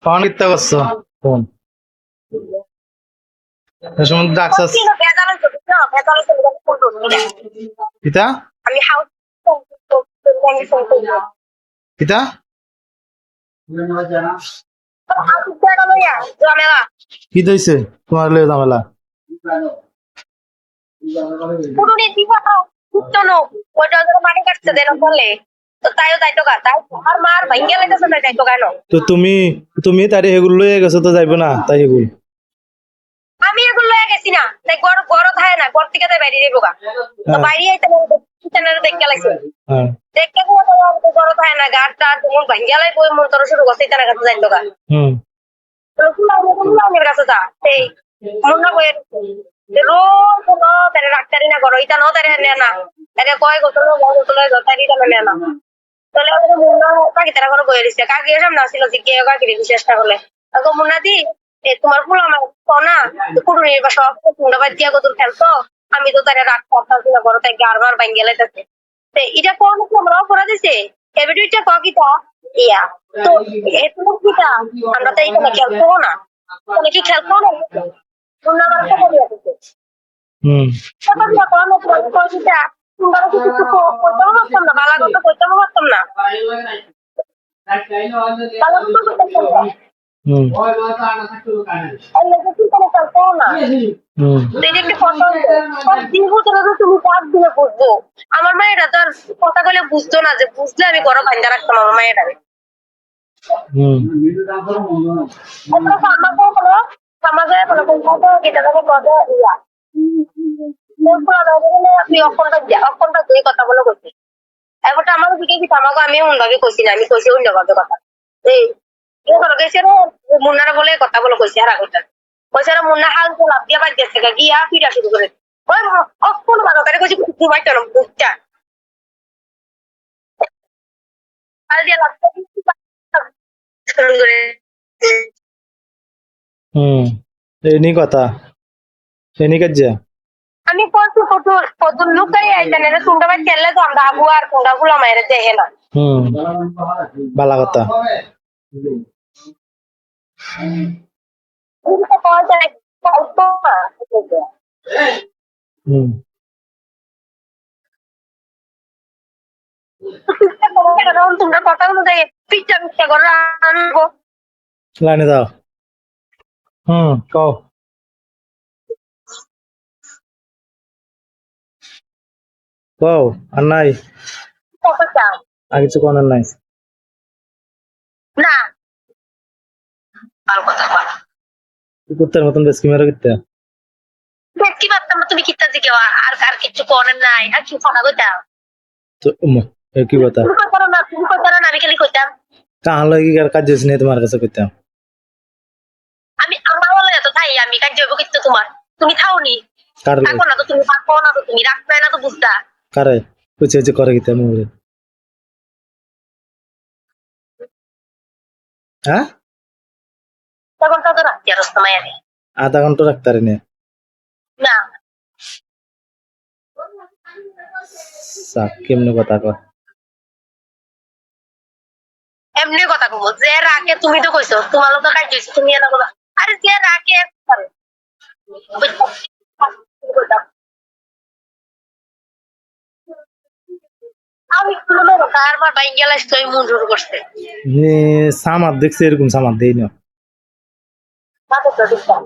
phone কিত্তা করছো phone এ সময় ডাকছাস কিতা আমি হাউস কিতা ঝামেলা কি দইছে তোমার লয়ে ঝামেলা পুরুনি দিবা কুত্তনো ওইটা যেন মাটি কাটছে দেন বলে তো তাইও দায়িত্ব গা তাই আর মার ভাঙ্গা লাইতেছে না দায়িত্ব কেন তো তুমি তুমি তারে হেগুল লয়ে গেছো তো যাইবো না তাই হেগুল আমি এগুলো লয়ে গেছি না তাই গড় থাকে না গড় থেকে তাই বাইরে যাবো গা তো বাইরে আইতে কিচেনের দেখতে লাগছে হ্যাঁ দেখতে গিয়ে তো গড় থাকে না গাড় টার তোমার ভাঙ্গা লাই বই মন তোর শুরু করছে তার কাছে যাইতো গা হুম তো ফুলামের কাছে যা সেই মুন্না বইয়ের রোজ হলো তারে ডাক্তারি না করো ইটা ন তারে নেয় না তারে কয় গোতল তারি টা নেয় না তাহলে আমাদের মুন্না কাকি তারা করে বইয়ে দিচ্ছে কাকি এসব না ছিল জিজ্ঞে কাকি চেষ্টা করলে তখন মুন্না দি তোমার ফুল আমার না কুড়ুনি বা সব মুন্ডা বাদ দিয়া গোতল খেলতো আমি তো তারে রাগ করতাম না করো তাই গারবার বাইন গেলে তাতে এটা কোন আমরা অপরাধ দিছে এবিডিটা কিটা ইয়া তো এত কিটা আমরা তো এইখানে খেলবো না তাহলে কি খেলবো না মুন্না আমার কথা দিয়ে দিচ্ছে হুম কথা দিয়া কোন কিটা তোমরা কিছু কইতে পারতাম না বালা কথা কইতে পারতাম না বালা কথা কইতে পারতাম না হুম আর লাগে কি করে খেলবো না হুম দেখতে ফটো দিবো তোরা তো তুমি কাজ দিয়ে বুঝবো আমার মায়েরা তো আর কথা বলে বুঝতো না যে বুঝলে আমি ঘরে বান্ধা রাখতাম আমার মায়েরা হুম আমাকে হলো আমাকে হলো কথা যেটা আমি কথা ইয়া আপনি অক্ষণটা দুই কথা বলে কইছি এবারটা আমার দিকে কি আমাকে আমি অন্যভাবে কইছি না আমি কইছি অন্যভাবে কথা এই এ করে গেছে মুন্নারা বলে কথা বলে কইছি আর আগটা কইছে মুন্না হাল লাভ দিয়া বাদ গেছে গিয়া ফিরা শুরু করে ওই অক্ষণ বাধা তারে কইছি ঘুমাই কেন বুকটা হাল দিয়া লাভ শুরু করে হুম এনি কথা এনি কাজে আমি কত কত কত লুকাই আইতানে রে তোমরা ভাই খেললে তো আমরা আবু আর তোমরা গুলা মাইরে দেখে না হুম বালা কথা তুমি তো কয় যায় কত হুম তোমরা কথা অনুযায়ী পিচ্ছা পিচ্ছা করে আনবো লাইনে দাও কও কও আর নাই কত চাও আর কিছু কোনার নাই না ভালো কথা বল কুত্তার মতন বেশ কিমারো কিত্তা কি ভাবতাম তুমি কিতা দিকে আর আর কিছু করেন নাই আর কি ফাটা কইতাম তো কি কথা তুমি কইতাম না আমি খালি কইতাম কাহার লাগে কি কাজ হয়েছে না তোমার কাছে কইতাম আমি আমার বলে এত তাই আমি কাজ যাবো কিন্তু তোমার তুমি খাওনি কার থাকো না তো তুমি থাকো না তো তুমি রাখবে না তো বুঝতা কারে কুচে কুচে করে কিতাম মোরে হ্যাঁ তখন তো রাখতে আর সময় আরে আধা ঘন্টা রাখতে পারি না না কেমনে কথা কর এমনি কথা কব যে রাখে তুমি তো কইছো তোমার লোক কাজ হইছে তুমি এনা কথা আরে যে রাখে পারে আমি কোনো কারবার বাইঙ্গালাস তুই মঞ্জুর করছে সামার দেখছে এরকম সামার দেই না তাতে তো দিতাম